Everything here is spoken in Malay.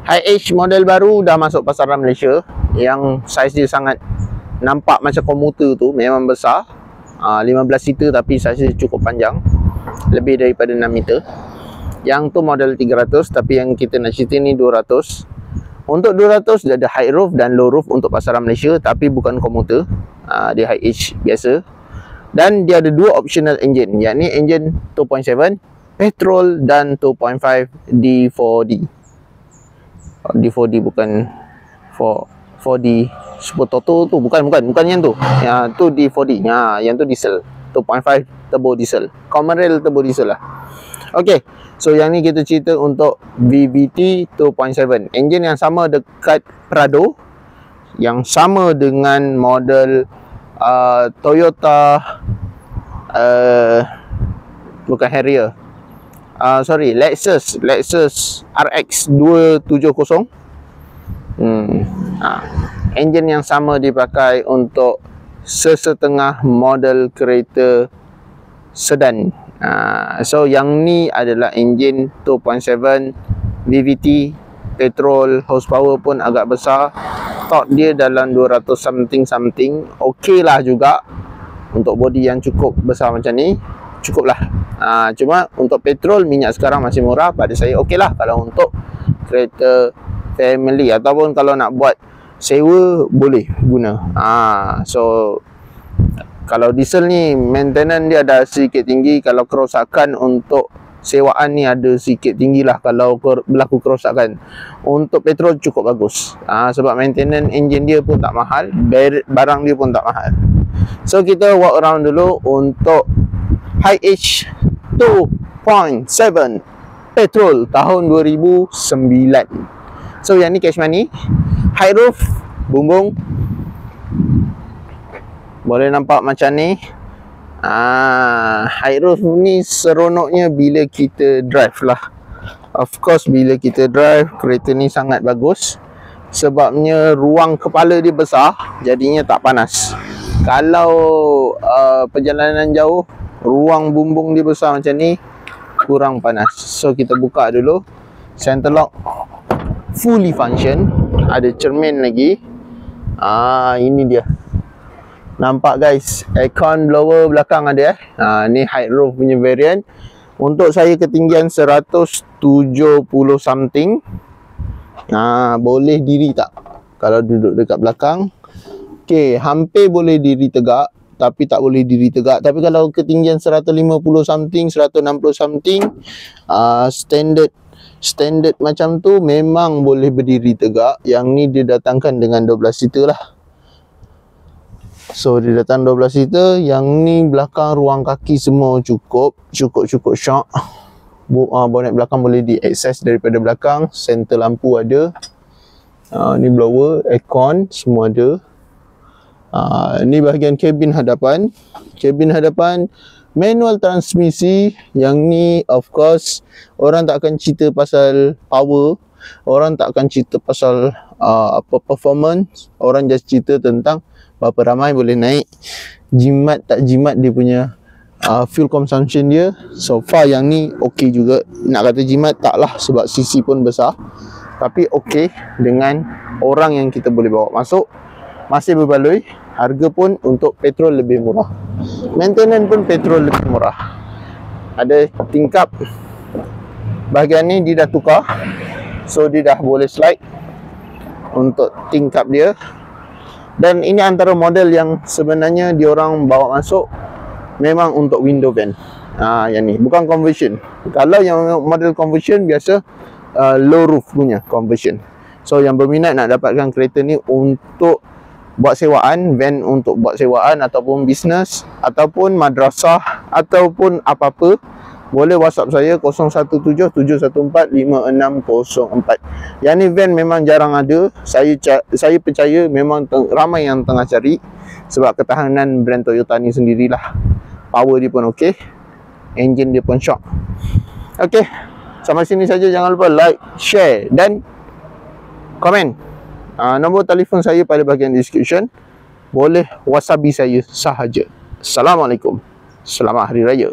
Hi-H model baru dah masuk pasaran Malaysia, yang saiz dia sangat nampak macam komuter tu, memang besar. 15 seater tapi saiz dia cukup panjang, lebih daripada 6 meter. Yang tu model 300, tapi yang kita nak cerita ni 200. Untuk 200 dia ada high roof dan low roof untuk pasaran Malaysia, tapi bukan komuter. Dia Hi-H biasa. Dan dia ada dua optional engine, yakni engine 2.7 petrol dan 2.5 D4D. D4D bukan 4D Super Toto tu, bukan yang tu. Yang tu D4D. Yang tu diesel 2.5 turbo diesel, common rail turbo diesel lah. Okey, so yang ni kita cerita untuk VVT 2.7, engine yang sama dekat Prado, yang sama dengan model Toyota bukan Harrier, Lexus RX 270. Enjin yang sama dipakai untuk sesetengah model kereta sedan. So yang ni adalah enjin 2.7 VVT petrol, horsepower pun agak besar, torque dia dalam 200 something. Okey lah juga untuk body yang cukup besar macam ni, cukup lah. Cuma untuk petrol, minyak sekarang masih murah, pada saya okey lah kalau untuk kereta family, ataupun kalau nak buat sewa boleh guna. So kalau diesel ni maintenance dia ada sedikit tinggi, kalau kerosakan untuk sewaan ni ada sikit tinggi lah kalau berlaku kerosakan. Untuk petrol cukup bagus, sebab maintenance engine dia pun tak mahal, barang dia pun tak mahal. So kita walk around dulu untuk Hi-H 2.7 petrol tahun 2009. So yang ni cash money, high roof, bumbung, boleh nampak macam ni. High roof ni seronoknya bila kita drive lah. Of course bila kita drive, kereta ni sangat bagus sebabnya ruang kepala dia besar, jadinya tak panas. Kalau perjalanan jauh, ruang bumbung dia besar macam ni, kurang panas. So kita buka dulu, center lock fully function, ada cermin lagi. Ini dia, nampak guys, aircon blower belakang ada. Ni high roof punya variant. Untuk saya ketinggian 170 something. Boleh diri tak kalau duduk dekat belakang? Okey, hampir boleh diri tegak, tapi tak boleh diri tegak. Tapi kalau ketinggian 150 something, 160 something, standard macam tu memang boleh berdiri tegak. Yang ni dia datangkan dengan 12 seater lah. So dia datang 12 seater. Yang ni belakang ruang kaki semua cukup shock. Bonnet belakang boleh diakses daripada belakang. Center lampu ada. Ni blower, aircon semua ada. Ni bahagian kabin hadapan. Kabin hadapan manual transmisi. Yang ni of course orang tak akan cerita pasal power, orang tak akan cerita pasal performance. Orang just cerita tentang berapa ramai boleh naik, jimat tak jimat dia punya fuel consumption dia. So far yang ni okey juga. Nak kata jimat tak lah, sebab CC pun besar, tapi okey dengan orang yang kita boleh bawa masuk. Masih berbaloi. Harga pun untuk petrol lebih murah, maintenance pun petrol lebih murah. Ada tingkap bahagian ni dia dah tukar, so dia dah boleh slide untuk tingkap dia. Dan ini antara model yang sebenarnya diorang bawa masuk memang untuk window van. Yang ni bukan conversion. Kalau yang model conversion biasa low roof punya conversion. So yang berminat nak dapatkan kereta ni untuk buat sewaan, van untuk buat sewaan ataupun bisnes ataupun madrasah ataupun apa-apa, boleh WhatsApp saya 0177145604. Yang ni van memang jarang ada. Saya percaya memang ramai yang tengah cari, sebab ketahanan brand Toyota ni sendirilah. Power dia pun okey, engine dia pun shock. Okey, sampai sini saja. Jangan lupa like, share dan komen. Nombor telefon saya pada bahagian description. Boleh WhatsApp saya sahaja. Assalamualaikum. Selamat Hari Raya.